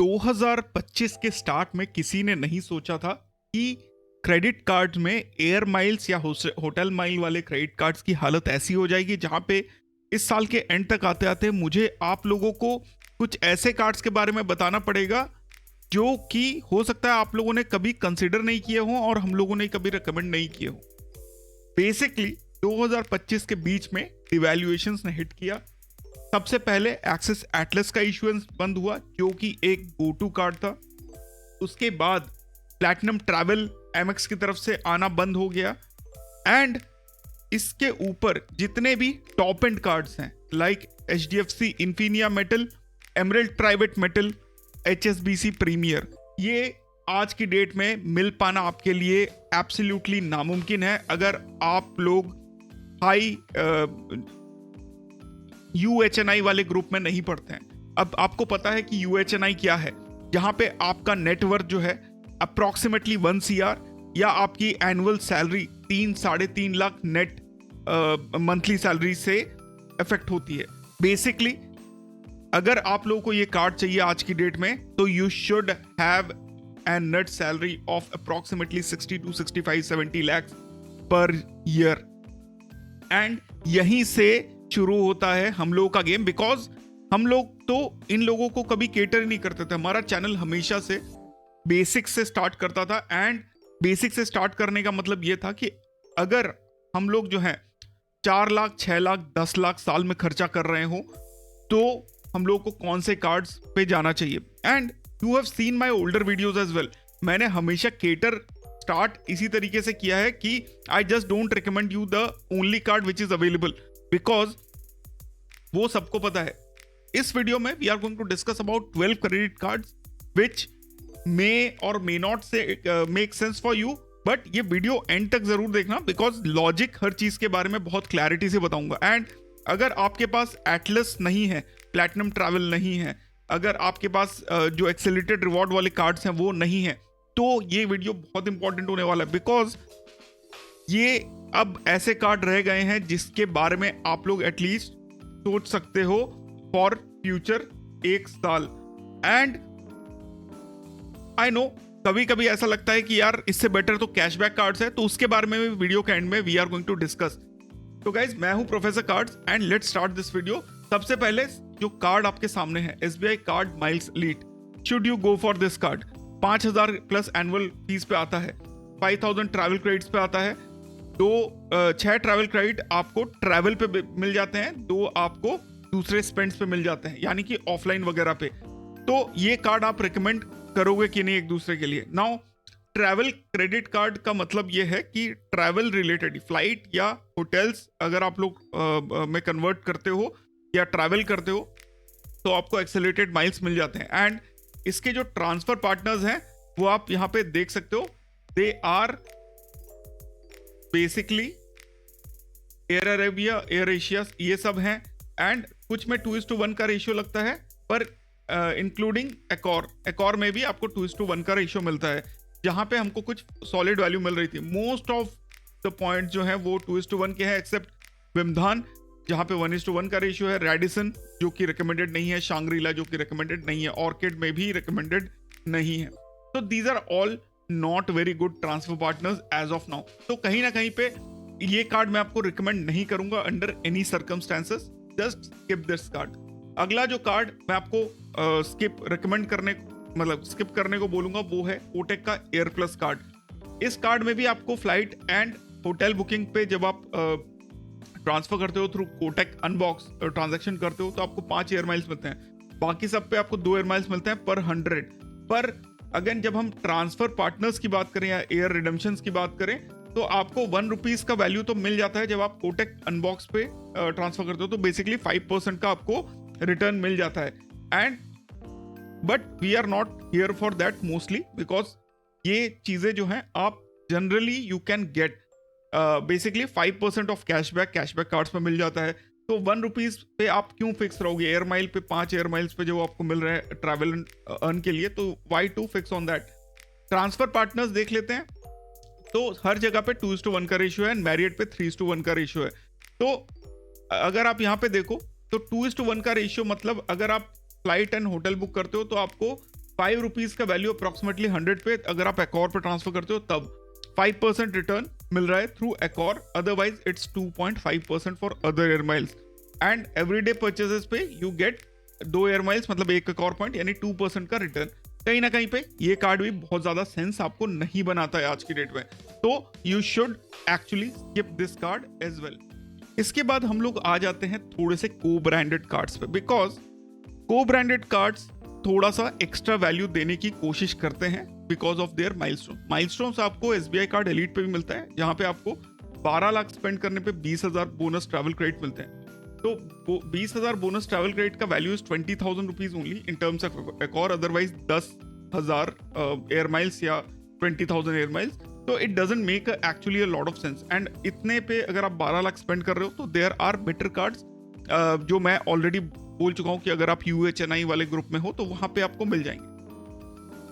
2025 के स्टार्ट में किसी ने नहीं सोचा था कि क्रेडिट कार्ड में एयर माइल्स या होटल माइल वाले क्रेडिट कार्ड्स की हालत ऐसी हो जाएगी जहां पे इस साल के एंड तक आते आते मुझे आप लोगों को कुछ ऐसे कार्ड्स के बारे में बताना पड़ेगा जो कि हो सकता है आप लोगों ने कभी कंसिडर नहीं किए हों और हम लोगों ने कभी रिकमेंड नहीं किए हों। बेसिकली 2025 के बीच में डिवैल्यूएशंस ने हिट किया। सबसे पहले एक्सिस एटलस का इशुएंस बंद हुआ जो कि एक गो टू कार्ड था। उसके बाद प्लैटिनम ट्रैवल एमएक्स की तरफ से आना बंद हो गया एंड इसके ऊपर जितने भी टॉप एंड कार्ड्स हैं like HDFC Infinia metal, emerald private metal, HSBC premier, ये आज की डेट में मिल पाना आपके लिए एब्सोल्युटली नामुमकिन है अगर आप लोग हाई UHNI वाले ग्रुप में नहीं पढ़ते हैं। अब आपको पता है कि UHNI क्या है, जहां पे आपका नेटवर्थ जो है अप्रॉक्सीमेटली 1 CR या आपकी annual salary 3-3.5 lakh net monthly salary से इफेक्ट होती है। बेसिकली अगर आप लोगों को ये कार्ड चाहिए आज की डेट में तो you should have an net salary of approximately 60 to 65-70 lakh per year and यहीं से शुरू होता है हम लोगों का गेम। बिकॉज हम लोग तो इन लोगों को कभी केटर ही नहीं करते थे। हमारा चैनल हमेशा से बेसिक से स्टार्ट करता था एंड बेसिक से स्टार्ट करने का मतलब ये था कि अगर हम लोग जो है 4 लाख 6 लाख 10 लाख साल में खर्चा कर रहे हो तो हम लोग को कौन से कार्ड्स पे जाना चाहिए। And you have seen my older videos as well. मैंने हमेशा केटर स्टार्ट इसी तरीके से किया है कि I just don't recommend you the only card which is available because वो सबको पता है। इस वीडियो में we are going to discuss about 12 credit cards which may और may not say make sense for you, but ये video end तक जरूर देखना बिकॉज लॉजिक हर चीज के बारे में बहुत क्लैरिटी से बताऊंगा। एंड अगर आपके पास एटलस नहीं है, प्लैटिनम ट्रैवल नहीं है, अगर आपके पास जो एक्सेलरेटेड रिवॉर्ड वाले कार्ड्स हैं वो नहीं है तो ये वीडियो बहुत इंपॉर्टेंट होने वाला है बिकॉज ये अब ऐसे कार्ड रह गए हैं जिसके बारे में आप लोग एटलीस्ट सोच सकते हो फॉर फ्यूचर 1 साल। एंड आई नो कभी कभी ऐसा लगता है कि यार इससे बेटर तो कैशबैक कार्ड्स है, तो उसके बारे में भी वीडियो के एंड में we are going to discuss. तो गाइज मैं हूं professor cards and let's start this video. सबसे पहले जो कार्ड आपके सामने है SBI card miles elite, should you go for this card. 5,000 plus annual fees पे आता है, 5,000 ट्रैवल क्रेडिट्स पे आता है, 6 ट्रैवल क्रेडिट आपको ट्रैवल पे मिल जाते हैं, 2 आपको दूसरे स्पेंड्स पे मिल जाते हैं यानी कि ऑफलाइन वगैरह पे। तो ये कार्ड आप रिकमेंड करोगे कि नहीं एक दूसरे के लिए। नाउ ट्रैवल क्रेडिट कार्ड का मतलब ये है कि ट्रैवल रिलेटेड फ्लाइट या होटल्स अगर आप लोग में कन्वर्ट करते हो या ट्रैवल करते हो तो आपको एक्सेलरेटेड माइल्स मिल जाते हैं। एंड इसके जो ट्रांसफर पार्टनर्स हैं वो आप यहां पे देख सकते हो, they are basically Air Arabia, Air Asia, ये सब हैं। एंड कुछ में 2:1 का रेशियो लगता है पर इंक्लूडिंग एकॉर में भी आपको 2:1 का रेशियो मिलता है जहां पे हमको कुछ सॉलिड वैल्यू मिल रही थी। मोस्ट ऑफ द पॉइंट जो है वो 2:1 के हैं एक्सेप्ट विमधान जहां पे 1:1 का रेशियो है, रेडिसन जो कि रिकमेंडेड नहीं है, शांग्रीला जो कि रिकमेंडेड नहीं है, ऑर्किड में भी रिकमेंडेड नहीं है। तो these are all not very good transfer partners as of now. तो कहीं ना कहीं पे ये कार्ड मैं आपको रिकमेंड नहीं करूंगा under any circumstances, just skip this card. अगला जो कार्ड मैं आपको स्किप करने को बोलूंगा वो है कोटेक का एयर प्लस कार्ड। इस कार्ड में भी आपको फ्लाइट एंड होटल बुकिंग पे जब आप ट्रांसफर करते हो थ्रू कोटेक अनबॉक्स ट्रांजैक्शन करते हो तो आपको 5 एयर माइल्स मिलते हैं, बाकी सब पे आपको 2 एयर माइल्स मिलते हैं पर 100। पर अगेन जब हम ट्रांसफर पार्टनर्स की बात करें या एयर रिडम्पशंस की बात करें तो आपको 1 रुपीज का वैल्यू तो मिल जाता है जब आप कोटेक अनबॉक्स पे ट्रांसफर करते हो, तो बेसिकली 5% का आपको रिटर्न मिल जाता है। And but we are not here for that mostly because ये चीजें जो हैं आप generally you can get basically 5% off cashback cards पे मिल जाता है। तो 1 रुपीज पे आप क्यों फिक्स रहोगे? एयर माइल पे 5 एयर माइल्स पे जो आपको मिल रहा है ट्रैवल अर्न के लिए, तो why to fix on that. Transfer partners देख लेते हैं तो हर जगह पे 2:1 का रेशियो है, मैरियट पे 3:1 का रेशियो है। तो अगर आप यहाँ पे देखो तो 2:1 का रेशियो मतलब अगर आप फ्लाइट एंड होटल बुक करते हो तो आपको ₹5 का वैल्यू अप्रोक्सीमेटली 100 पे अगर आप Accor पे ट्रांसफर करते हो तब 5% रिटर्न मिल रहा है through Accor, otherwise it's 2.5% for other air miles and everyday purchases पे यू गेट 2 एयर माइल्स मतलब 1 Accor पॉइंट यानी 2% का रिटर्न। कहीं ना कहीं पे ये कार्ड भी बहुत ज्यादा सेंस आपको नहीं बनाता है आज की डेट में, तो you should actually skip this card as well. इसके बाद हम लोग आ जाते हैं थोड़े से को ब्रांडेड कार्ड्स पे, बिकॉज को ब्रांडेड कार्ड्स थोड़ा सा एक्स्ट्रा वैल्यू देने की कोशिश करते हैं बिकॉज ऑफ देयर माइलस्टोन आपको SBI कार्ड एलीट पे भी मिलता है, जहां पे आपको 12 लाख स्पेंड करने पे 20,000 बोनस ट्रैवल क्रेडिट मिलते हैं। तो 20,000 बोनस ट्रैवल क्रेडिट का value is 20,000 rupees only in terms of Accor, otherwise 10,000 air miles या 20,000 एयर माइल्स, तो it doesn't make actually a lot of sense. And इतने पे अगर आप 12 लाख स्पेंड कर रहे हो तो देयर आर बेटर कार्ड्स जो मैं ऑलरेडी बोल चुका हूं कि अगर आप UHNI वाले ग्रुप में हो तो वहां पे आपको मिल जाएंगे।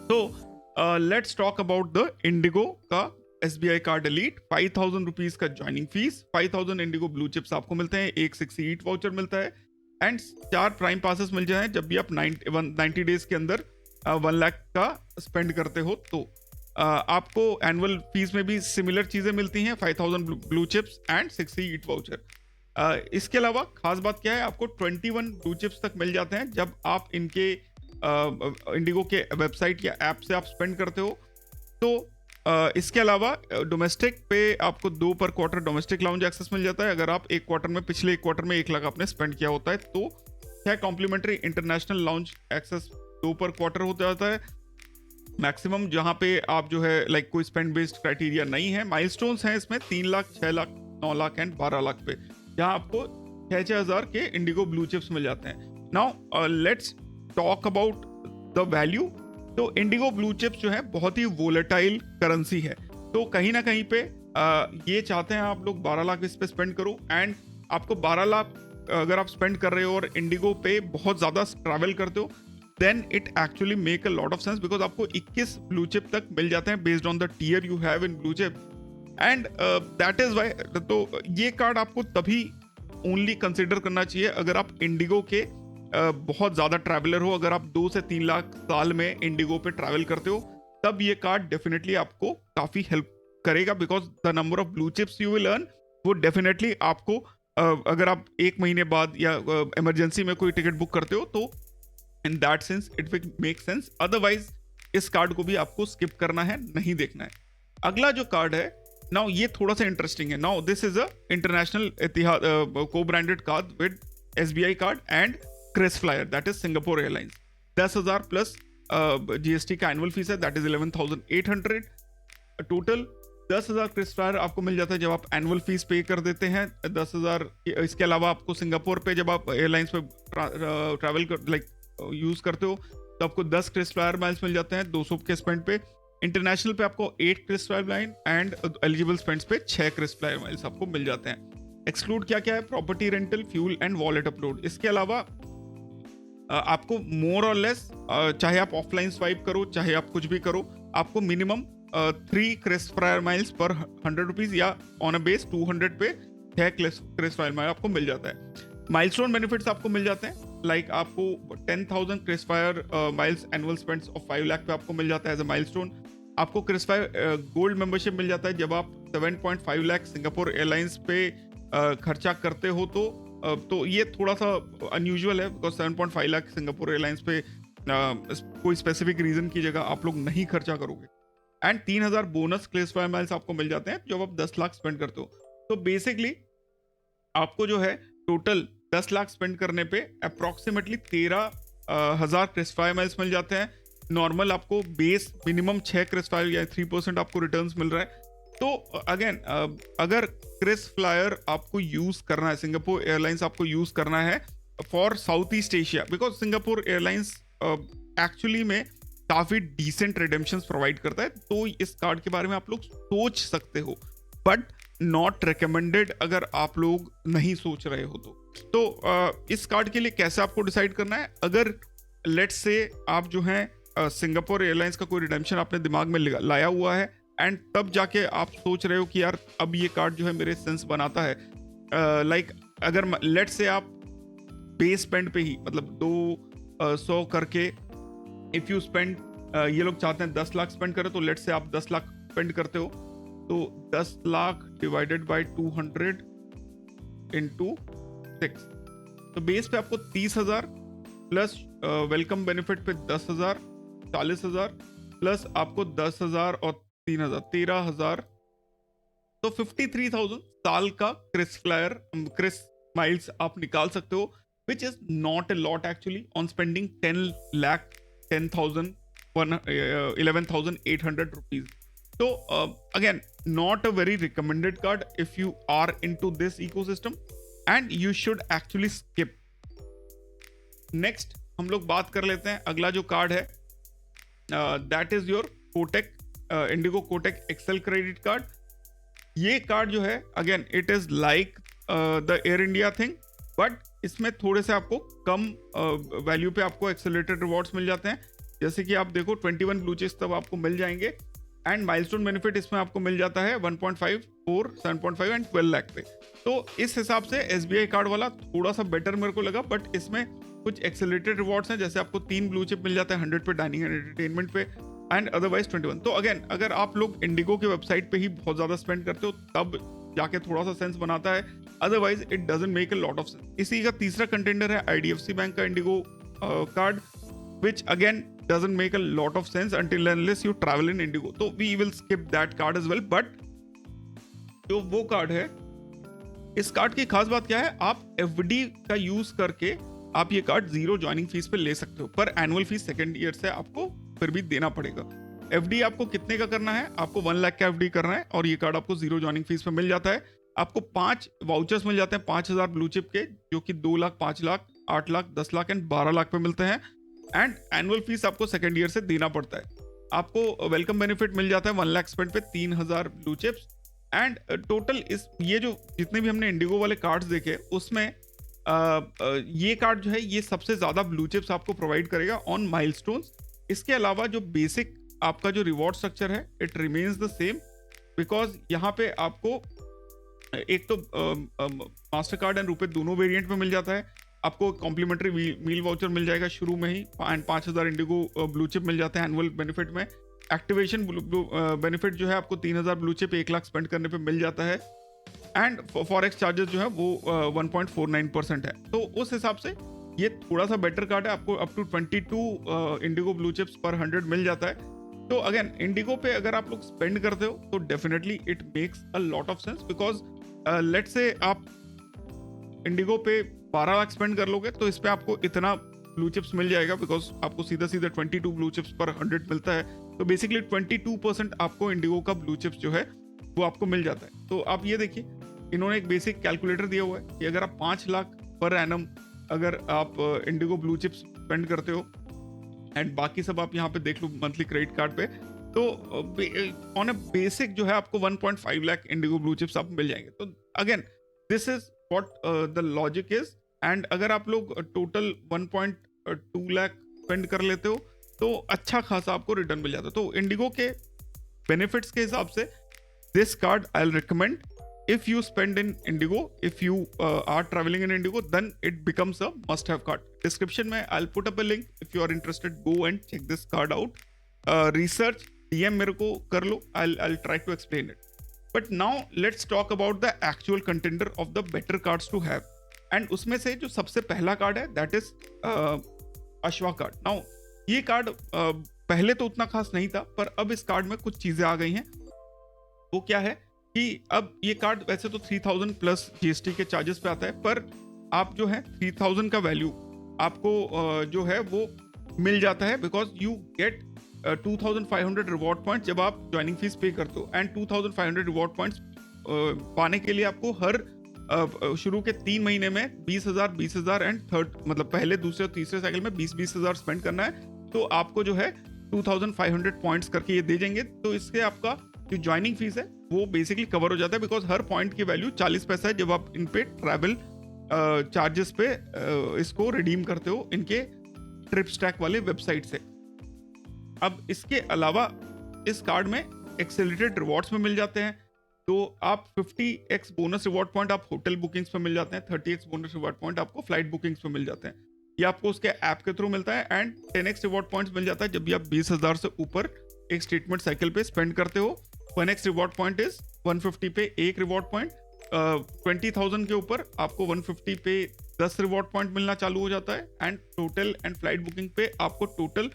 तो let's talk about the Indigo का SBI कार्ड एलीट। 5,000 रुपीज का joining fees, 5,000 Indigo blue chips आपको मिलते हैं, एक 60 ईट वाउचर मिलता है एंड 4 प्राइम पासेस मिल जाए जब भी आप 90 डेज के अंदर 1 लाख का स्पेंड करते हो। तो आपको एनुअल फीस में भी सिमिलर चीजें मिलती हैं, 5,000 blue chips and 60 eat voucher. इसके अलावा खास बात क्या है, आपको 21 ब्लू चिप्स तक मिल जाते हैं जब आप इनके इंडिगो के वेबसाइट या ऐप से आप स्पेंड करते हो। तो इसके अलावा डोमेस्टिक पे आपको 2 पर क्वार्टर डोमेस्टिक लाउंज एक्सेस मिल जाता है अगर आप एक क्वार्टर में पिछले एक क्वार्टर में 1 लाख आपने स्पेंड किया होता है, तो 6 कॉम्प्लीमेंट्री इंटरनेशनल लाउंज एक्सेस 2 पर क्वार्टर हो जाता है मैक्सिमम, जहां पे आप जो है लाइक कोई स्पेंड बेस्ड क्राइटेरिया नहीं है। माइलस्टोन्स हैं इसमें 3 लाख, 6 लाख, 9 लाख एंड 12 लाख पे, जहां आपको 6,000 के इंडिगो ब्लू चिप्स मिल जाते हैं। Now let's talk about the value. तो इंडिगो ब्लू चिप्स जो है बहुत ही वोलेटाइल करेंसी है, तो कहीं ना कहीं पे ये चाहते हैं आप लोग 12 लाख इस पे स्पेंड करो एंड आपको 12 लाख अगर आप स्पेंड कर रहे हो और इंडिगो पे बहुत ज्यादा ट्रैवल करते हो then it actually make a lot of sense because आपको 21 ब्लू चिप तक मिल जाते हैं based on the tier you have in blue chip and that is why। तो ये कार्ड आपको तभी ओनली कंसिडर करना चाहिए अगर आप इंडिगो के बहुत ज़्यादा ट्रैवलर हो। अगर आप 2 से 3 लाख साल में इंडिगो पे ट्रैवल करते हो तब ये कार्ड डेफिनेटली आपको काफ़ी हेल्प करेगा because the number of blue chips you will earn वो डेफिनेटली आपको अगर आप 1 महीने बाद या इमरजेंसी में कोई टिकट बुक करते हो तो in that sense it will make sense, otherwise इस कार्ड को भी आपको स्किप करना है, नहीं देखना है। अगला जो कार्ड है नाउ ये थोड़ा सा इंटरेस्टिंग है। Now this is a international co branded card with SBI card and Kris Flyer that is Singapore Airlines. 10,000 plus GST का एनुअल फीस है that is 11,800 total. 10,000 Kris Flyer आपको मिल जाता है जब आप एनुअल फीस पे कर देते हैं 10,000। इसके अलावा आपको सिंगापुर पे जब आप एयरलाइंस पे ट्रैवल लाइक यूज करते हो तो आपको 10 क्रिस फ्लायर माइल्स मिल जाते हैं 200 के स्पेंड पे। इंटरनेशनल पे आपको 8 KrisFlyer mile and eligible spends पे 6 क्रिस फ्लायर माइल्स आपको मिल जाते हैं। एक्सक्लूड क्या क्या है, property rental, fuel and wallet upload. इसके अलावा आपको मोर और लेस चाहे आप ऑफलाइन स्वाइप करो चाहे आप कुछ भी करो आपको minimum 3 Chris flyer miles per 100 rupees या ऑन अ बेस 200 पे 6 क्रिस फ्लायर माइल आपको मिल जाता है। माइलस्टोन बेनिफिट्स आपको मिल जाते हैं लाइक आपको 10,000 KrisFlyer miles annual spends of 5 lakh पे आपको मिल जाता है एज अ माइलस्टोन। आपको क्रिसफायर गोल्ड मेंबरशिप मिल जाता है जब आप 7.5 लाख सिंगापुर एयरलाइंस पे खर्चा करते हो तो ये थोड़ा सा अनयूजुअल है बिकॉज 7.5 लाख सिंगापुर एयरलाइंस पे कोई स्पेसिफिक रीजन की जगह आप लोग नहीं खर्चा करोगे। एंड 3,000 बोनस क्रिसफायर माइल्स आपको मिल जाते हैं जब आप 10 लाख स्पेंड करते हो। तो बेसिकली आपको जो है टोटल 10 लाख स्पेंड करने पे अप्रोक्सीमेटली 13,000 क्रिसफायर माइल्स मिल जाते हैं। नॉर्मल आपको बेस मिनिमम 6 क्रिसफायर या 3% आपको रिटर्न्स मिल रहा है। तो अगेन अगर क्रिस फ्लायर आपको यूज करना है, सिंगापुर एयरलाइंस आपको यूज करना है for south east Asia because Singapore airlines actually में काफी डिसेंट रिडेम्पशंस प्रोवाइड करता है, तो इस कार्ड के बारे में आप लोग सोच सकते हो बट नॉट रिकमेंडेड अगर आप लोग नहीं सोच रहे हो तो इस कार्ड के लिए कैसे आपको डिसाइड करना है। अगर लेट्स से आप जो हैं सिंगापुर एयरलाइंस का कोई रिडेम्पशन आपने दिमाग में लाया हुआ है एंड तब जाके आप सोच रहे हो कि यार अब ये कार्ड जो है मेरे सेंस बनाता है लाइक अगर लेट्स से आप बेस स्पेंड पे ही मतलब 200 करके इफ यू स्पेंड, ये लोग चाहते हैं 10 लाख स्पेंड करें, तो लेट से आप 10 लाख स्पेंड करते हो, तो 10 लाख डिवाइडेड बाय 200 इंटू 6, तो बेस पे आपको 30,000 प्लस वेलकम बेनिफिट पे 10,000, 40,000 प्लस आपको 10,000 और 3,000, 13,000, तो 53,000 साल का क्रिस माइल्स आप निकाल सकते हो, which is not a lot actually on spending 10 lakh 10,000 11,800 rupees. So again, not a very recommended card if you are into this ecosystem, and you should actually skip. Next हम लोग बात कर लेते हैं, अगला जो कार्ड है that is your Kotak Indigo Kotak XL credit card. ये कार्ड जो है again it is like the air India thing, but इसमें थोड़े से आपको कम वैल्यू पे आपको एक्सेलरेटेड रिवॉर्ड्स मिल जाते हैं। जैसे कि आप देखो 21 ब्लू चिप्स तब आपको मिल जाएंगे, एंड माइलस्टोन बेनिफिट इसमें आपको मिल जाता है 1.5, 4, 7.5 एंड 12 लाख पे। तो इस हिसाब से SBI कार्ड वाला थोड़ा सा बेटर मेरे को लगा, बट इसमें कुछ एक्सेलरेटेड रिवॉर्ड्स हैं, जैसे आपको 3 ब्लू चिप मिल जाता है 100 पे डाइनिंग एंड एंटरटेनमेंट पे, एंड अदरवाइज 21। तो अगेन अगर आप लोग इंडिगो के वेबसाइट पे ही बहुत ज्यादा स्पेंड करते हो तब जाके थोड़ा सा सेंस बनाता है, otherwise it doesn't make a lot of sense. इसी का तीसरा कंटेंडर है IDFC बैंक का Indigo card, which again doesn't make a lot of sense until unless you travel in Indigo. तो we will skip that card as well. But जो वो card है, इस कार्ड की खास बात क्या है, आप FD का यूज करके आप ये कार्ड 0 ज्वाइनिंग फीस पे ले सकते हो, पर एनुअल फीस सेकेंड ईयर से आपको फिर भी देना पड़ेगा। FD आपको कितने का करना है, आपको 1 लाख का FD करना है, और ये कार्ड आपको 0 ज्वाइनिंग फीस पे मिल जाता है। आपको 5 वाउचर्स मिल जाते हैं 5,000 ब्लू चिप के, जो कि 2 लाख, 5 लाख, 8 लाख, 10 लाख एंड 12 लाख पे मिलते हैं, एंड एनुअल फीस आपको सेकेंड ईयर से देना पड़ता है। आपको वेलकम बेनिफिट मिल जाता है 1 लाख स्पेंड पे 3,000 ब्लू चिप्स, एंड टोटल इस ये जो जितने भी हमने इंडिगो वाले कार्ड्स देखे उसमें ये कार्ड जो है ये सबसे ज्यादा ब्लू चिप्स आपको प्रोवाइड करेगा ऑन माइलस्टोन्स। इसके अलावा जो बेसिक आपका जो रिवॉर्ड स्ट्रक्चर है it remains the same, because यहाँ पे आपको एक तो मास्टर कार्ड एंड रुपए दोनों वेरिएंट में मिल जाता है। आपको कॉम्प्लीमेंट्री मील वाउचर मिल जाएगा शुरू में ही, एंड 5,000 इंडिगो ब्लू चिप मिल जाते हैं एनुअल बेनिफिट में। एक्टिवेशन बेनिफिट जो है आपको 3,000 ब्लू चिप 1 लाख स्पेंड करने पे मिल जाता है, एंड फॉरेक्स चार्जेस जो है वो 1.49% है। तो उस हिसाब से ये थोड़ा सा बेटर कार्ड है, आपको up to 22 IndiGo blue chips पर 100 मिल जाता है। तो अगेन इंडिगो पे अगर आप लोग स्पेंड करते हो तो definitely it makes a lot of sense, because let's say आप इंडिगो पे 12 लाख स्पेंड कर लोगे तो इस पे आपको इतना ब्लू चिप्स मिल जाएगा, बिकॉज आपको सीधा सीधा 22 ब्लू चिप्स पर 100 मिलता है। तो बेसिकली 22% आपको इंडिगो का ब्लू चिप्स जो है वो आपको मिल जाता है। तो आप ये देखिए, इन्होंने एक बेसिक कैलकुलेटर दिया हुआ है कि अगर आप 5 लाख पर एनम अगर आप इंडिगो ब्लू चिप्स स्पेंड करते हो, एंड बाकी सब आप यहाँ पे देख लो मंथली क्रेडिट कार्ड पे, तो ऑन अ बेसिक जो है आपको 1.5 लाख इंडिगो ब्लू चिप्स आप मिल जाएंगे। तो again this is what the logic is, and अगर आप लोग टोटल 1.2 लाख स्पेंड कर लेते हो तो अच्छा खासा आपको रिटर्न मिल जाता है। तो इंडिगो के बेनिफिट्स के हिसाब से this card I will recommend if you spend in Indigo, if you are traveling in Indigo, then it becomes a must have card. Description में I'll put up a link. If you are interested, go and check this card out. Research, DM मेरे को कर लो, I'll try to explain it. But now let's talk about the actual contender of the better cards to have. And उसमें से जो सबसे पहला card है that is Ashva card. Now ये कार्ड पहले तो उतना खास नहीं था, पर अब इस कार्ड में कुछ चीजें आ गई हैं। वो क्या है कि अब ये कार्ड वैसे तो 3,000 प्लस GST के चार्जेस पे आता है, पर आप जो है 3,000 का वैल्यू आपको जो है वो मिल जाता है, because you get 2,500 reward points जब आप ज्वाइनिंग फीस पे करते हो। एंड 2,500 रिवॉर्ड पॉइंट्स पाने के लिए आपको हर शुरू के 3 महीने में 20,000 20,000 एंड थर्ड मतलब पहले दूसरे और तीसरे साइकिल में 20,000 स्पेंड करना है, तो आपको जो है 2,500 पॉइंट्स करके ये दे देंगे। तो इससे आपका जो ज्वाइनिंग फीस है वो बेसिकली कवर हो जाता है, बिकॉज हर पॉइंट की वैल्यू 40 पैसा है जब आप इन पे ट्रैवल चार्जेस पे इसको रिडीम करते हो इनके ट्रिप स्टैक वाले वेबसाइट से। अब इसके अलावा इस कार्ड में एक्सेलरेटेड रिवॉर्ड्स में मिल जाते हैं, तो आप 50x बोनस रिवॉर्ड पॉइंट आप होटल बुकिंग्स पे मिल जाते हैं, 30x बोनस रिवॉर्ड पॉइंट आपको फ्लाइट बुकिंग्स पे मिल जाते हैं। ये आपको उसके ऐप के थ्रू मिलता है। एंड 10x रिवॉर्ड पॉइंट्स मिल जाता है जब भी आप 20,000 से ऊपर एक स्टेटमेंट साइकिल पे स्पेंड करते हो। 1x रिवॉर्ड पॉइंट इज 150 पे एक रिवॉर्ड पॉइंट। 20,000 के ऊपर आपको 150 पे 10 रिवॉर्ड पॉइंट मिलना चालू हो जाता है। And hotel and flight booking पे आपको total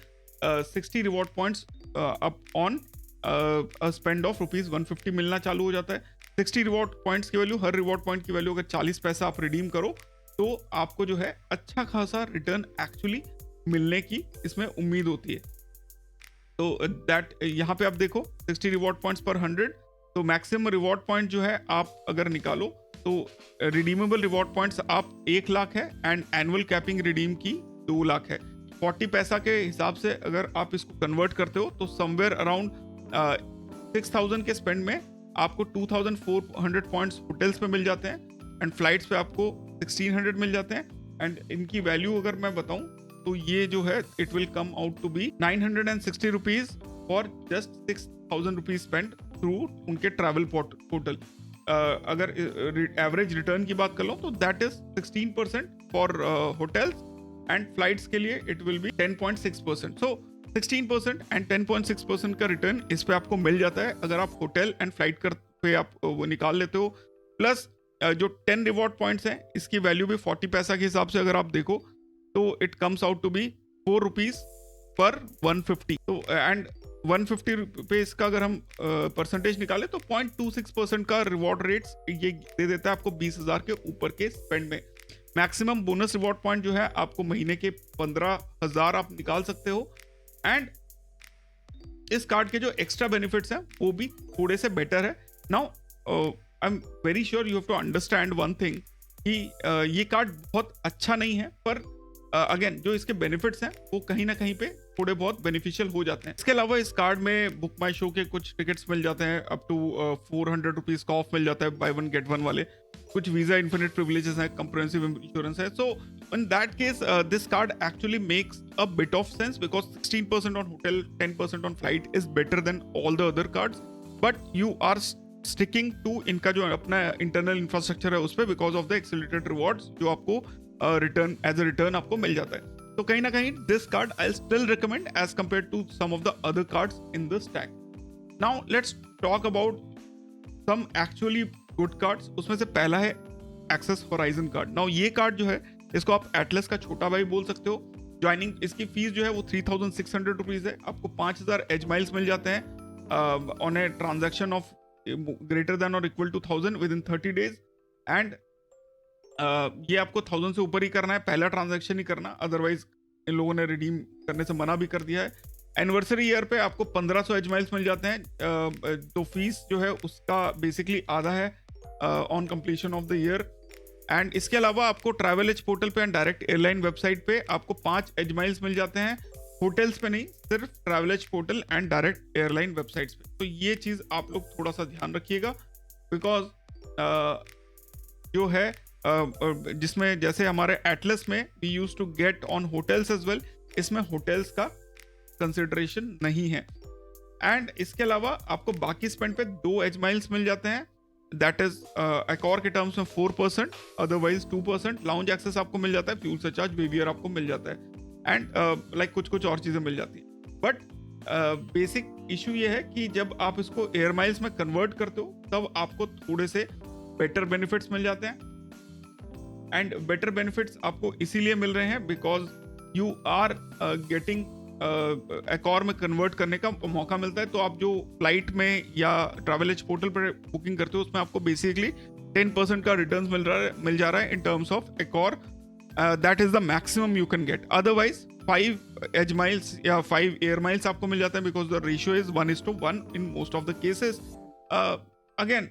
60 reward points up on spend of ₹150 मिलना चालू हो जाता है। 60 रिवॉर्ड पॉइंट्स की वैल्यू, हर रिवॉर्ड पॉइंट की वैल्यू अगर 40 पैसा आप रिडीम करो तो आपको जो है अच्छा खासा रिटर्न एक्चुअली मिलने की इसमें उम्मीद होती है। तो दैट यहाँ पे आप देखो 60 रिवॉर्ड पॉइंट्स पर 100, तो मैक्सिमम रिवॉर्ड पॉइंट जो है आप अगर निकालो तो रिडीमेबल रिवॉर्ड पॉइंट्स आप 1 लाख है एंड एनुअल कैपिंग रिडीम की 2 लाख है। 40 पैसा के हिसाब से अगर आप इसको कन्वर्ट करते हो तो समवेयर अराउंड 6,000 के स्पेंड में आपको 2,400 पॉइंट्स होटल्स पे मिल जाते हैं एंड फ्लाइट्स पे आपको 1,600 मिल जाते हैं। एंड इनकी वैल्यू अगर मैं बताऊं तो ये जो है it will come out to be 960 rupees for just 6,000 rupees spend through उनके ट्रैवल पोर्टल। अगर एवरेज रिटर्न की बात कर लो तो that is 16% for hotels and flights के लिए it will be 10.6%। So 16% and 10.6% का रिटर्न इस पे आपको मिल जाता है अगर आप होटल एंड फ्लाइट कर पे आप वो निकाल लेते हो। प्लस जो 10 रिवॉर्ड पॉइंट्स हैं इसकी वैल्यू भी 40 पैसा के हिसाब से अगर आप देखो तो it comes out to be 4 rupees पर 150। तो एंड 150 रुपये इसका अगर हम परसेंटेज निकाले तो 0.26% का रिवॉर्ड रेट्स ये दे देता है आपको 20,000 के ऊपर के स्पेंड में। मैक्सिमम बोनस रिवॉर्ड पॉइंट जो है आपको महीने के 15,000 आप निकाल सकते हो। एंड इस कार्ड के जो एक्स्ट्रा बेनिफिट्स हैं वो भी थोड़े से बेटर है। Now I am very sure you have to understand one thing कि ये कार्ड बहुत अच्छा नहीं है, पर अगेन जो इसके बेनिफिट्स हैं वो कहीं ना कहीं पे थोड़े बहुत बेनिफिशियल हो जाते हैं। इसके अलावा इस कार्ड में बुक माई शो के कुछ टिकट्स मिल जाते हैं, अप टू 400 रुपीज का ऑफ मिल जाता है बाय वन गेट वन वाले। कुछ वीजा इन्फिनिट प्रिविलेजेस हैं, कंप्रिहेंसिव इंश्योरेंस है। सो in that case this card actually makes a bit of sense because 16% on hotel, 10% on flight is better than all the other cards, but you are sticking to इनका जो अपना internal infrastructure है उस पे because of the accelerated rewards जो आपको return as a return आपको मिल जाता है। तो कहीं ना कहीं this card I'll still recommend as compared to some of the other cards in the stack. Now let's talk about some actually good cards. उसमें से पहला है Access Horizon कार्ड। नाउ ये कार्ड जो है इसको आप एटलस का छोटा भाई बोल सकते हो। ज्वाइनिंग इसकी फीस जो है वो 3,600 रुपीज है। आपको 5,000 एज माइल्स मिल जाते हैं on a transaction of greater then और equal to 1,000 within 30 days. And ये आपको 1,000 से ऊपर ही करना है, पहला ट्रांजैक्शन ही करना, अदरवाइज इन लोगों ने रिडीम करने से मना भी कर दिया है। एनिवर्सरी ईयर पे आपको 1,500 एज माइल्स मिल जाते हैं। तो फीस जो है उसका बेसिकली आधा है on completion of the year. And इसके अलावा आपको ट्रैवल एज पोर्टल पे एंड डायरेक्ट एयरलाइन वेबसाइट पे आपको 5 एज माइल्स मिल जाते हैं, होटल्स पे नहीं, सिर्फ travel as portal and direct airline websites पे। तो ये चीज़ आप लोग थोड़ा सा ध्यान रखिएगा बिकॉज जो है जिसमें जैसे हमारे एटलस में we use to get on hotels as well, इसमें होटल्स का कंसिडरेशन नहीं है। एंड इसके अलावा आपको बाकी स्पेंड पे 2 एज माइल्स मिल जाते हैं, दैट इज एकॉर के टर्म्स में 4%, अदरवाइज 2%। लाउंज एक्सेस आपको मिल जाता है, फ्यूल सरचार्ज, बेवियर आपको मिल जाता है एंड लाइक कुछ और चीज़ें मिल जाती हैं। बट बेसिक इशू ये है कि जब आप इसको एयर माइल्स में कन्वर्ट करते हो तब आपको थोड़े से बेटर बेनिफिट्स मिल जाते हैं। एंड बेटर बेनिफिट्स आपको इसीलिए मिल रहे हैं बिकॉज यू आर गेटिंग एकॉर में कन्वर्ट करने का मौका मिलता है। तो आप जो फ्लाइट में या ट्रैवल एज पोर्टल पर बुकिंग करते हो उसमें आपको बेसिकली 10% का रिटर्न मिल जा रहा है in terms of Accor. That is the maximum you can get. Otherwise 5 as miles या 5 एयर माइल्स आपको मिल जाता है because the ratio is 1:1 in most of the cases. Again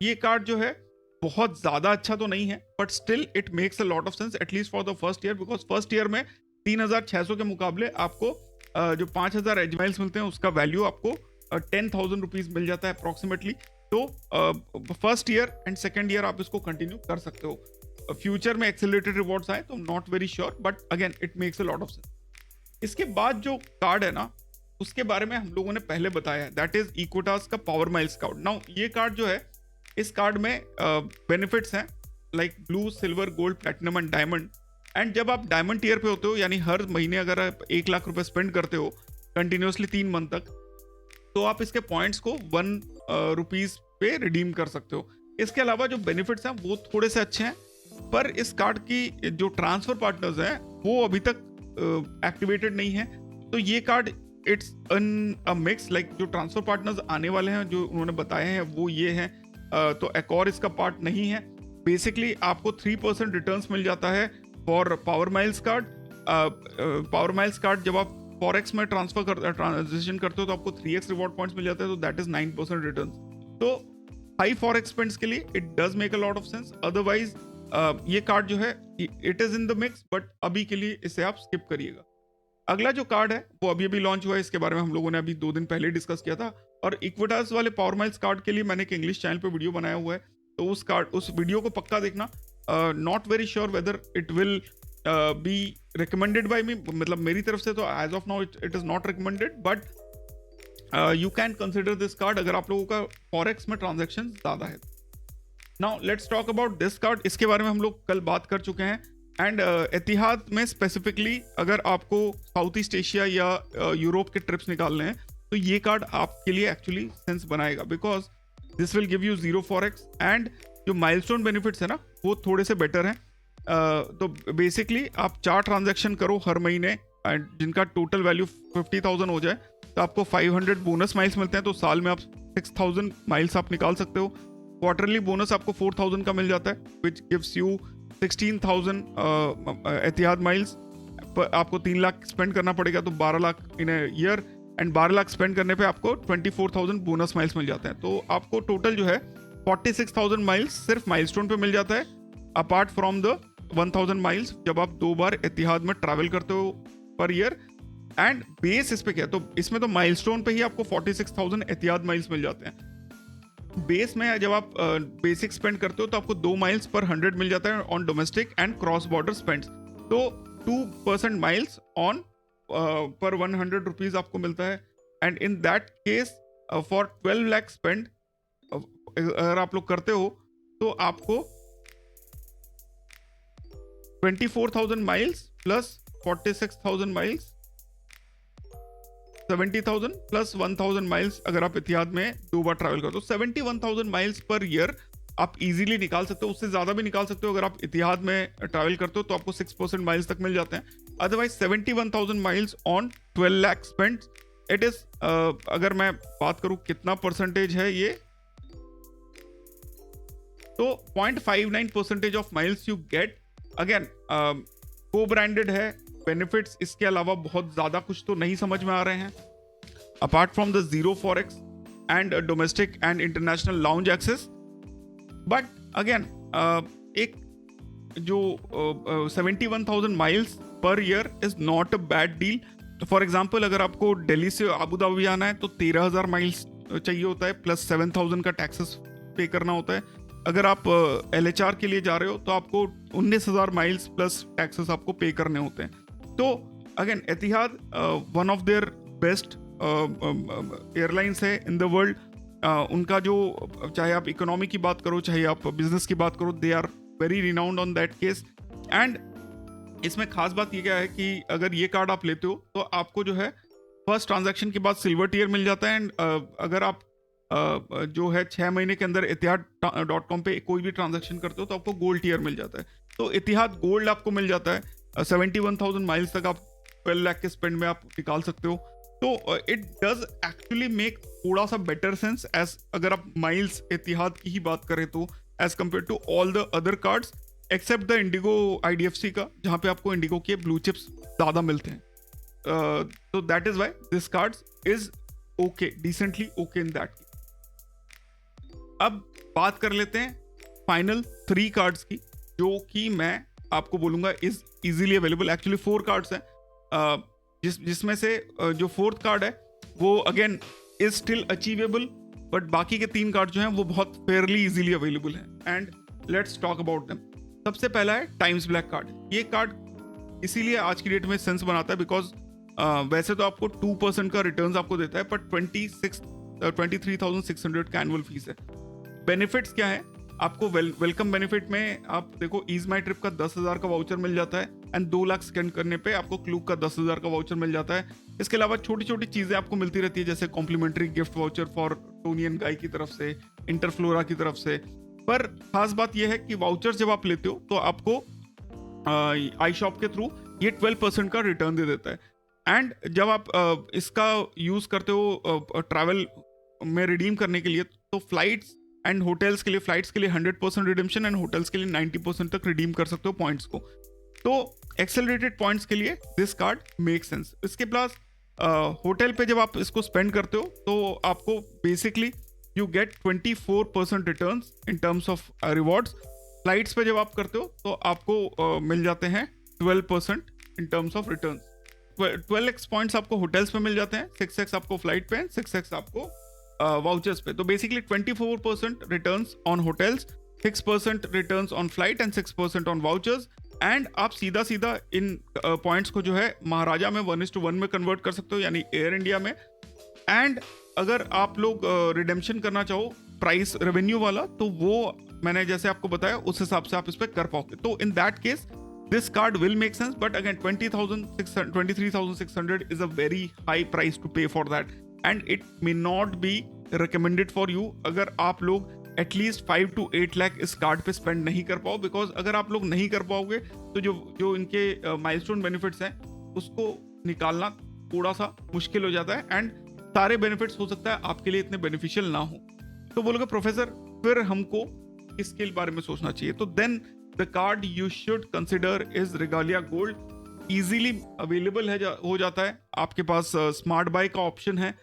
ये कार्ड जो है बहुत ज्यादा अच्छा तो नहीं है, but still it makes a lot of sense at least for the first year, because first year में 3,600 के मुकाबले आपको जो 5,000 एज माइल्स मिलते हैं उसका वैल्यू आपको 10,000 रुपीज मिल जाता है अप्रोक्सीमेटली। तो first year and second year आप इसको कंटिन्यू कर सकते हो। फ्यूचर में एक्सेलरेटेड रिवॉर्ड्स आए तो not very sure, but again it makes a lot of sense. इसके बाद जो कार्ड है ना उसके बारे में हम लोगों ने पहले बताया है, दैट इज इक्विटास का पावर माइल्स कार्ड। नाउ ये कार्ड जो है इस कार्ड में बेनिफिट्स हैं like blue, silver, gold, platinum and diamond. And जब आप डायमंड टियर पे होते हो, यानी हर महीने अगर आप 1 लाख रुपए स्पेंड करते हो कंटिन्यूसली 3 मंथ तक, तो आप इसके पॉइंट्स को 1 रुपीज पे रिडीम कर सकते हो। इसके अलावा जो बेनिफिट्स हैं वो थोड़े से अच्छे हैं, पर इस कार्ड की जो ट्रांसफर पार्टनर्स हैं वो अभी तक एक्टिवेटेड नहीं है। तो ये card it's a mix, like जो ट्रांसफर पार्टनर्स आने वाले हैं जो उन्होंने बताए हैं वो ये हैं, तो एक और इसका पार्ट नहीं है। बेसिकली आपको 3% रिटर्न्स मिल जाता है for power miles card. Power miles card जब आप फॉरेक्स में ट्रांजेक्शन करते हो तो आपको 3x रिवॉर्ड पॉइंट्स मिल जाते हैं, तो दैट इज 9% रिटर्न। तो हाई फॉरेक्स स्पेंड्स के लिए it does make a lot of sense. Otherwise ये कार्ड जो है it is in the mix, but अभी के लिए इसे आप स्किप करिएगा। अगला जो कार्ड है वो अभी लॉन्च हुआ है, इसके बारे में हम लोगों ने अभी 2 दिन पहले डिस्कस किया था। और इक्विटास वाले पावर माइल्स कार्ड के लिए मैंने एक इंग्लिश चैनल पे वीडियो बनाया हुआ है, तो उस वीडियो को पक्का देखना। Not very sure whether it will be recommended by me, मतलब मेरी तरफ से तो as of now it is not recommended, but you can consider this card अगर आप लोगों का फॉरेक्स में ट्रांजेक्शन ज्यादा है। Now let's talk about this card. इसके बारे में हम लोग कल बात कर चुके हैं। एंड एतिहाद में स्पेसिफिकली अगर आपको साउथ ईस्ट एशिया या यूरोप के ट्रिप्स निकालने हैं तो ये कार्ड आपके लिए एक्चुअली सेंस बनाएगा, because this will give you 0 forex and जो माइलस्टोन बेनिफिट्स है ना वो थोड़े से बेटर हैं। तो बेसिकली आप 4 ट्रांजैक्शन करो हर महीने एंड जिनका टोटल वैल्यू 50,000 हो जाए तो आपको 500 बोनस माइल्स मिलते हैं, तो साल में आप 6,000 माइल्स आप निकाल सकते हो। क्वार्टरली बोनस आपको 4,000 का मिल जाता है, which gives you 16,000 Etihad miles. आपको 3 लाख स्पेंड करना पड़ेगा तो 12 लाख इन ईयर, एंड 12 लाख स्पेंड करने पे आपको 24,000 बोनस माइल्स मिल जाते हैं। तो आपको टोटल जो है 46,000 माइल्स सिर्फ माइलस्टोन पे मिल जाता है, अपार्ट फ्रॉम द 1,000 माइल्स जब आप 2 बार एतिहाद में ट्रैवल करते हो पर ईयर। एंड बेस इस पे क्या है, तो इसमें तो माइलस्टोन पे ही आपको 46,000 एतिहाद माइल्स मिल जाते हैं। बेस में जब आप बेसिक स्पेंड करते हो तो आपको 2 माइल्स पर 100 मिल जाता है on domestic and cross border spends, तो 2% माइल्स ऑन पर 100 रुपीज आपको मिलता है। And in that case for 12 lakh spend अगर आप लोग करते हो तो आपको 24,000 miles plus 46,000 miles 70,000 plus 1,000 miles अगर आप इतिहाद में 2 बार ट्रैवल करते हो, 71,000 माइल्स पर ईयर आप इजीली निकाल सकते हो। उससे ज्यादा भी निकाल सकते हो अगर आप इतिहाद में ट्रैवल करते हो तो आपको 6% माइल्स तक मिल जाते हैं। Otherwise 71,000 miles on 12 lakh spend, it is अगर मैं बात करूं कितना परसेंटेज है ये, तो 0.59% of miles you get. Again को ब्रांडेड है, बेनिफिट्स इसके अलावा बहुत ज्यादा कुछ तो नहीं समझ में आ रहे हैं, apart from the 0 forex and domestic and international lounge access. But again एक जो 71,000 miles per year is not a bad deal. For example अगर आपको दिल्ली से अबू धाबी आना है तो 13,000 माइल्स चाहिए होता है, प्लस 7,000 का टैक्सेस पे करना होता है। अगर आप LHR के लिए जा रहे हो तो आपको 19,000 माइल्स प्लस टैक्सेस आपको पे करने होते हैं। तो again Etihad one of their best airlines है इन द वर्ल्ड। उनका जो चाहे आप इकोनॉमी की बात करो चाहे आप बिजनेस की बात करो, they are very renowned on that case. And इसमें खास बात ये क्या है कि अगर ये कार्ड आप लेते हो तो आपको जो है फर्स्ट ट्रांजैक्शन के बाद सिल्वर टियर मिल जाता है। एंड अगर आप जो है 6 महीने के अंदर etihad.com पे कोई भी ट्रांजैक्शन करते हो तो आपको गोल्ड टियर मिल जाता है। तो इतिहाद गोल्ड आपको मिल जाता है, 71,000 माइल्स तक आप 12 लाख के स्पेंड में आप निकाल सकते हो। तो इट डज एक्चुअली मेक थोड़ा सा बेटर सेंस एज अगर आप माइल्स इतिहाद की ही बात करें तो as compare to all the other cards except the IndiGo IDFC का, जहाँ पे आपको इंडिगो के ब्लू चिप्स ज़्यादा मिलते हैं। तो that is why this cards is okay, decently okay in that. अब बात कर लेते हैं फाइनल 3 कार्ड्स की, जो कि मैं आपको बोलूंगा is easily available. Actually 4 cards हैं, जिसमें से जो 4th कार्ड है वो again is still achievable, but बाकी के 3 कार्ड जो हैं वो बहुत फेयरली इजीली अवेलेबल हैं। And let's talk about them. सबसे पहला है टाइम्स ब्लैक कार्ड। ये कार्ड इसीलिए आज की डेट में सेंस बनाता है बिकॉज वैसे तो आपको 2% का रिटर्न आपको देता है, पर 23,600 का एनुअल फीस है। बेनिफिट्स क्या है आपको वेलकम बेनिफिट में आप देखो ईज माई ट्रिप का 10,000 का वाउचर मिल जाता है एंड 2 लाख स्कैन करने पे आपको क्लूक का 10,000 का वाउचर मिल जाता है। इसके अलावा छोटी छोटी चीजें आपको मिलती रहती है, जैसे complimentary gift voucher for Toni and Guy की तरफ से, इंटरफ्लोरा की तरफ से। पर खास बात यह है कि वाउचर जब आप लेते हो तो आपको आई शॉप के थ्रू ये 12% का रिटर्न दे देता है। एंड जब आप इसका यूज करते हो ट्रैवल में रिडीम करने के लिए, तो फ्लाइट्स एंड होटल्स के लिए, फ्लाइट्स के लिए 100% रिडीम्शन एंड होटल्स के लिए 90% तक रिडीम कर सकते हो पॉइंट्स को। तो एक्सेलरेटेड पॉइंट्स के लिए दिस कार्ड मेक सेंस। इसके प्लस होटल पे जब आप इसको स्पेंड करते हो तो आपको basically you get 24% return in terms of rewards. Flights पे जब आप करते हो तो आपको मिल जाते हैं 12% इन terms of return. 12x points आपको होटल्स पे मिल जाते हैं, 6x आपको फ्लाइट पे, 6x आपको वाउचर्स पे। तो basically 24% returns on hotels, 6% returns on flight and 6% on vouchers. And आप सीधा सीधा इन पॉइंट्स को जो है महाराजा में 1:1 में कन्वर्ट कर सकते हो, यानी एयर इंडिया में। एंड अगर आप लोग रिडेम्पशन करना चाहो प्राइस रेवेन्यू वाला, तो वो मैंने जैसे आपको बताया उस हिसाब से आप इस पर कर पाओगे। तो in that case this card will make sense, but again 23,600 is a very high price to pay for that, and it may not be recommended for you अगर आप लोग एटलीस्ट 5 to 8 लाख इस कार्ड पे स्पेंड नहीं कर पाओ। Because अगर आप लोग नहीं कर पाओगे तो जो इनके माइलस्टोन बेनिफिट्स हैं उसको निकालना थोड़ा सा मुश्किल हो जाता है, एंड सारे बेनिफिट्स हो सकता है आपके लिए इतने बेनिफिशियल ना हो। तो बोलोगे प्रोफेसर फिर हमको इसके बारे में सोचना चाहिए। तो then the card you should consider is Regalia Gold. Easily available हो जाता है। आपके पास स्मार्ट बाय का ऑप्शन है।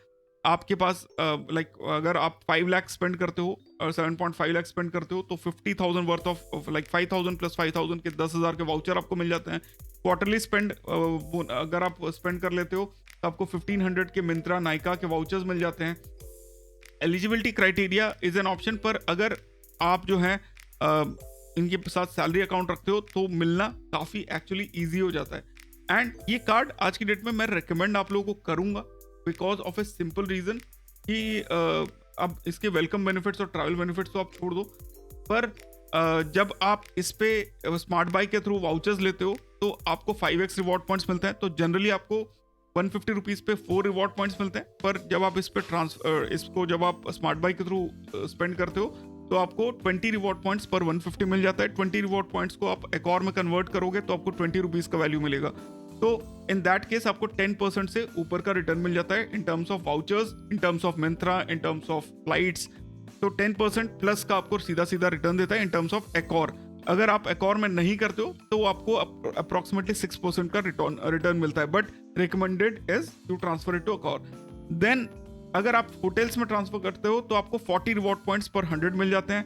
आपके पास अगर आप 5 लाख स्पेंड करते हो और 7.5 लाख स्पेंड करते हो तो 50,000 वर्थ ऑफ 5,000 प्लस 5,000 के 10,000 के वाउचर आपको मिल जाते हैं। क्वार्टरली स्पेंड अगर आप स्पेंड कर लेते हो तो आपको 1500 के मिंत्रा नाइका के वाउचर्स मिल जाते हैं। Eligibility criteria is an option, पर अगर आप जो है इनके साथ सैलरी अकाउंट रखते हो तो मिलना काफ़ी एक्चुअली ईजी हो जाता है। एंड ये कार्ड आज की डेट में मैं रिकमेंड आप लोगों को करूंगा because of a simple reason कि अब इसके वेलकम बेनिफिट्स और ट्रैवल बेनिफिट्स तो आप छोड़ दो, पर जब आप इस पे स्मार्ट बाय के थ्रू वाउचर्स लेते हो तो आपको 5x रिवॉर्ड पॉइंट्स मिलते हैं। तो जनरली आपको 150 रुपीज़ पे 4 रिवॉर्ड पॉइंट्स मिलते हैं, पर जब आप इस पे इसको जब आप स्मार्ट बाय के थ्रू स्पेंड करते हो तो आपको 20 रिवॉर्ड पॉइंट्स पर 150 मिल जाता है। 20 रिवॉर्ड पॉइंट्स को आप एक और में कन्वर्ट करोगे तो आपको 20 रुपीज़ का वैल्यू मिलेगा। तो इन दैट केस आपको 10% से ऊपर का रिटर्न मिल जाता है in terms of vouchers, in terms of Myntra, in terms of flights. तो 10% प्लस का आपको सीधा सीधा रिटर्न देता है इन टर्म्स ऑफ एकॉर। अगर आप एकॉर में नहीं करते हो तो आपको अप्रोक्सीमेटली 6% का रिटर्न मिलता है, but recommended is to transfer it to Accor. Then अगर आप होटल्स में ट्रांसफर करते हो तो आपको 40 रिवॉर्ड पॉइंट्स पर 100 मिल जाते हैं।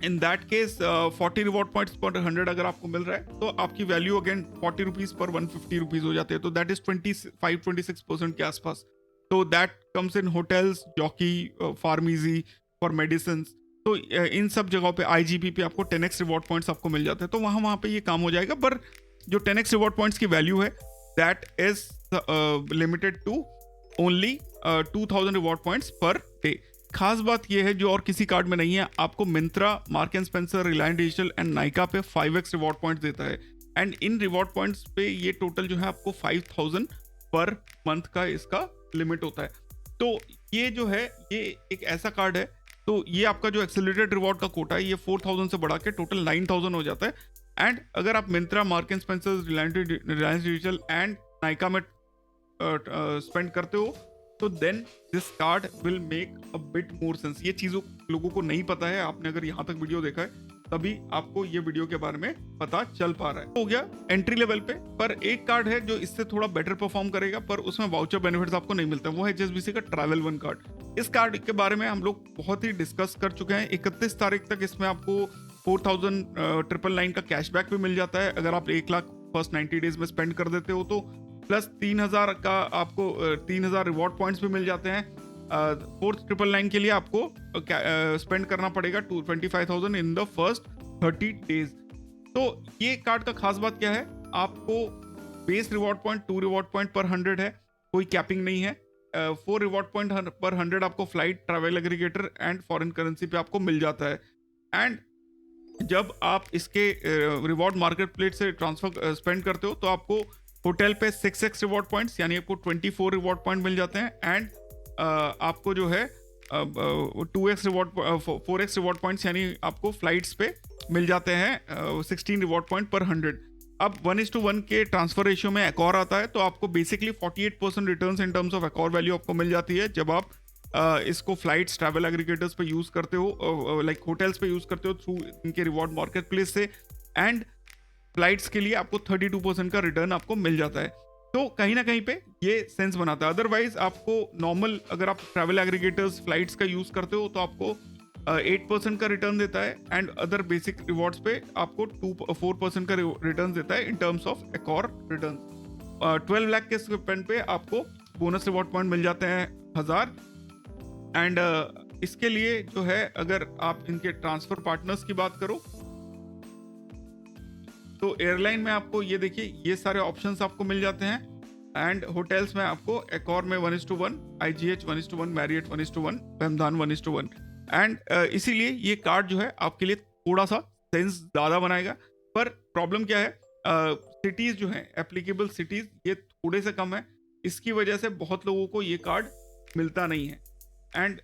In that case 40 reward points पर 100 अगर आपको मिल रहा है तो आपकी वैल्यू अगेन 40 रुपीज़ पर 150 रुपीज़ हो जाते हैं। तो दैट इज 25-26% के आसपास। तो that comes in hotels, jockey, pharmacy, for medicine. तो इन सब जगहों पे आईजीपी पे आपको 10x रिवॉर्ड पॉइंट्स आपको मिल जाते हैं। तो वहाँ पे ये काम हो जाएगा, पर जो 10x रिवॉर्ड पॉइंट्स की वैल्यू है that is limited to only 2000 reward points per day. खास बात यह है जो और किसी कार्ड में नहीं है, आपको Myntra, Mark and Spencer, Reliance digital and Nykaa पे 5x रिवॉर्ड पॉइंट्स देता है। एंड इन रिवॉर्ड पॉइंट्स पे ये टोटल जो है आपको 5000 पर मंथ का इसका लिमिट होता है। तो ये जो है ये एक ऐसा कार्ड है, तो ये आपका जो एक्सेलरेटेड रिवॉर्ड का कोटा है ये 4000 से बढ़ा के टोटल 9000 हो जाता है। एंड अगर आप Myntra, Mark and Spencer, Reliance digital and Nykaa में स्पेंड करते हो तो then this card will make a bit more sense. ये चीज़ों लोगों को नहीं पता है, आपने अगर यहाँ तक वीडियो देखा है तभी आपको ये वीडियो के बारे में पता चल पा रहा है। हो गया एंट्री लेवल पे, पर एक कार्ड है जो इससे थोड़ा बेटर परफॉर्म करेगा पर उसमें वाउचर बेनिफिट्स आपको नहीं मिलता, वो है एचएसबीसी का ट्रैवल वन कार्ड। इस कार्ड के बारे में हम लोग बहुत ही डिस्कस कर चुके हैं। 31 तारीख तक इसमें आपको 4999 का कैशबैक भी मिल जाता है अगर आप 1 लाख फर्स्ट 90 डेज में स्पेंड कर देते हो तो, प्लस 3000 का आपको 3000 रिवॉर्ड पॉइंट्स भी मिल जाते हैं। 4999 के लिए आपको स्पेंड करना पड़ेगा 25,000 इन द फर्स्ट 30 डेज। तो ये कार्ड का खास बात क्या है, आपको base reward point 2 reward point पर 100 है, कोई कैपिंग नहीं है। 4 रिवॉर्ड पॉइंट पर 100 आपको flight, travel aggregator and foreign currency पे आपको मिल जाता है। एंड जब आप इसके रिवॉर्ड मार्केट प्लेस से ट्रांसफर स्पेंड करते हो तो आपको होटल पे 6x रिवॉर्ड पॉइंट्स यानी आपको 24 रिवॉर्ड पॉइंट मिल जाते हैं, एंड आपको जो है 2x reward 4x reward points यानी आपको फ्लाइट्स पे मिल जाते हैं 16 रिवॉर्ड पॉइंट पर 100। अब 1:1 के ट्रांसफर रेशियो में एकॉर आता है, तो आपको basically 48% returns in terms of Accor value आपको मिल जाती है जब आप इसको फ्लाइट्स ट्रैवल एग्रीगेटर्स पे यूज करते हो, लाइक होटल्स पे यूज करते हो थ्रू इनके रिवॉर्ड मार्केट प्लेस से, एंड फ्लाइट्स के लिए आपको 32% का रिटर्न आपको मिल जाता है। तो कहीं ना कहीं पे ये सेंस बनाता है। अदरवाइज आपको नॉर्मल अगर आप ट्रैवल एग्रीगेटर्स फ्लाइट्स का यूज करते हो तो आपको 8% का रिटर्न देता है, एंड अदर बेसिक रिवॉर्ड्स पे आपको 4% का रिटर्न देता है in terms of Accor return. 12 lakh के स्पेंड पे आपको बोनस रिवॉर्ड पॉइंट मिल जाते हैं 1000। एंड इसके लिए जो है अगर आप इनके ट्रांसफर पार्टनर्स की बात करो तो एयरलाइन में आपको ये देखिए ये सारे ऑप्शंस आपको मिल जाते हैं, एंड होटल्स में आपको एकॉर में 1:1, IGH 1:1, मैरियट 1:1, वेमधान 1:1। एंड इसीलिए ये कार्ड जो है आपके लिए थोड़ा सा सेंस ज़्यादा बनाएगा। पर प्रॉब्लम क्या है, सिटीज़ जो हैं एप्लीकेबल सिटीज़ ये थोड़े से कम है, इसकी वजह से बहुत लोगों को ये कार्ड मिलता नहीं है। एंड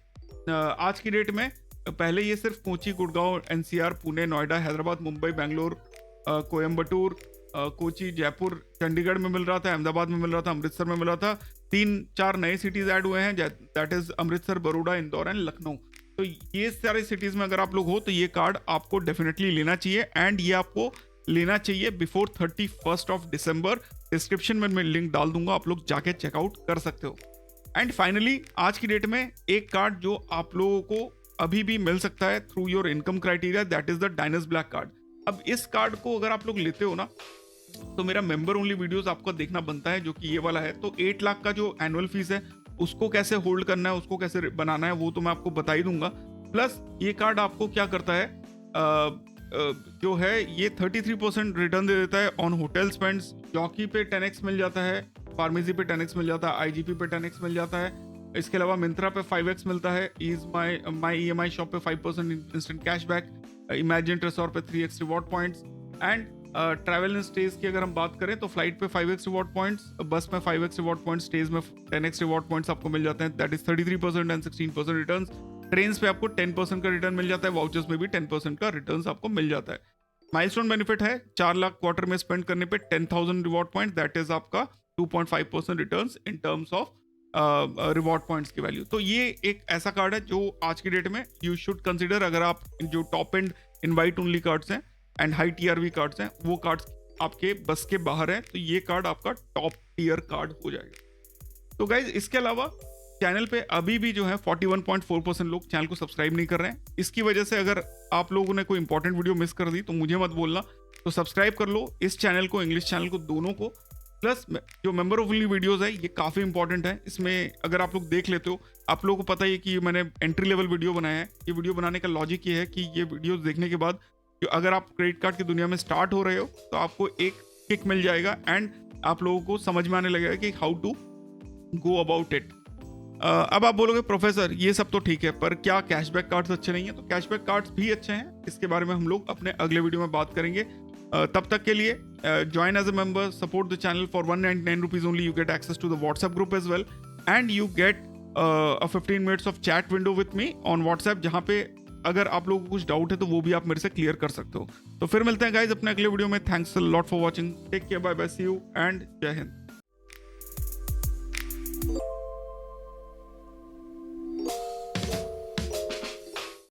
आज की डेट में पहले ये सिर्फ कोची, गुड़गांव, NCR, पुणे, नोएडा, हैदराबाद, मुंबई, बेंगलोर, कोयम्बटूर, कोची, जयपुर, चंडीगढ़ में मिल रहा था, अहमदाबाद में मिल रहा था, अमृतसर में मिल रहा था। 3-4 नए सिटीज़ ऐड हुए हैं, that is Amritsar, Baroda, Indore and Lucknow. तो ये सारे सिटीज़ में अगर आप लोग हो तो ये कार्ड आपको डेफिनेटली लेना चाहिए, एंड ये आपको लेना चाहिए बिफोर 31 दिसंबर। डिस्क्रिप्शन में मैं लिंक डाल दूंगा, आप लोग जाके चेकआउट कर सकते हो। एंड फाइनली आज की डेट में एक कार्ड जो आप लोगों को अभी भी मिल सकता है through your income criteria, that is the Diners black card. अब इस कार्ड को अगर आप लोग लेते हो ना तो मेरा मेंबर ओनली वीडियोस आपको देखना बनता है, जो कि ये वाला है। तो 8 लाख का जो एनुअल फीस है उसको कैसे होल्ड करना है, उसको कैसे बनाना है, वो तो मैं आपको बता ही दूंगा। प्लस ये कार्ड आपको क्या करता है, जो है ये 33% रिटर्न दे देता है ऑन होटल स्पेंड्स। जॉकी पे 10x मिल जाता है, फार्मेसी पे 10x मिल जाता है, IGP पे 10x मिल जाता है। इसके अलावा मिंत्रा पे 5x मिलता है, इज माई EMI शॉप पे 5% इंस्टेंट कैशबैक, इमेजिन ट्रेसोर पे 3x reward points. And travel and stage की अगर हम बात करें तो फ्लाइट पे 5x रिवॉर्ड पॉइंट्स, बस में 5x रिवॉर्ड पॉइंट्स, स्टेज में 10x रिवॉर्ड पॉइंट्स आपको मिल जाते हैं, that is 33% and 16% return. Trains पे आपको 10% का रिटर्न मिल जाता है, वाउचर्स में भी 10% का रिटर्न आपको मिल जाता है। माइलस्टोन बेनिफिट है 4 लाख क्वार्टर में स्पेंड करने पे 10,000 रिवॉर्ड पॉइंट, दैट इज आपका 2.5% return in terms of reward points की वैल्यू। तो ये एक ऐसा कार्ड है जो आज की डेट में यू शुड कंसिडर, अगर आप जो top and invite only cards हैं एंड हाई TRV कार्ड्स हैं वो कार्ड्स आपके बस के बाहर है, तो ये कार्ड आपका टॉप टियर कार्ड हो जाएगा। तो गाइज इसके अलावा चैनल पे अभी भी जो है 41.4% लोग चैनल को सब्सक्राइब नहीं कर रहे हैं। इसकी वजह से अगर आप लोगों ने कोई इंपॉर्टेंट वीडियो मिस कर दी तो मुझे मत बोलना, तो सब्सक्राइब कर लो इस चैनल को, इंग्लिश चैनल को, दोनों को। प्लस जो मेंबर ओनली वीडियोस है ये काफ़ी इंपॉर्टेंट है। इसमें अगर आप लोग देख लेते हो, आप लोगों को पता ही है कि मैंने एंट्री लेवल वीडियो बनाया है। ये वीडियो बनाने का लॉजिक ये है कि ये वीडियोस देखने के बाद जो अगर आप क्रेडिट कार्ड की दुनिया में स्टार्ट हो रहे हो तो आपको एक किक मिल जाएगा, एंड आप लोगों को समझ में आने लगेगा कि how to go about it. अब आप बोलोगे प्रोफेसर ये सब तो ठीक है, पर क्या कैशबैक कार्ड्स अच्छे नहीं हैं? तो कैशबैक कार्ड्स भी अच्छे हैं, इसके बारे में हम लोग अपने अगले वीडियो में बात करेंगे। तब तक के लिए join as a member, support the channel for 199 rupees only. You get access to the WhatsApp group as well, and you get a 15 minutes of chat window with me on WhatsApp, जहाँ पे अगर आप लोगों को कुछ doubt है तो वो भी आप मेरे से क्लियर कर सकते हो। तो फिर मिलते हैं गाइज अपने अगले वीडियो में। Thanks a lot for watching, take care, bye bye, see you and जय हिंद।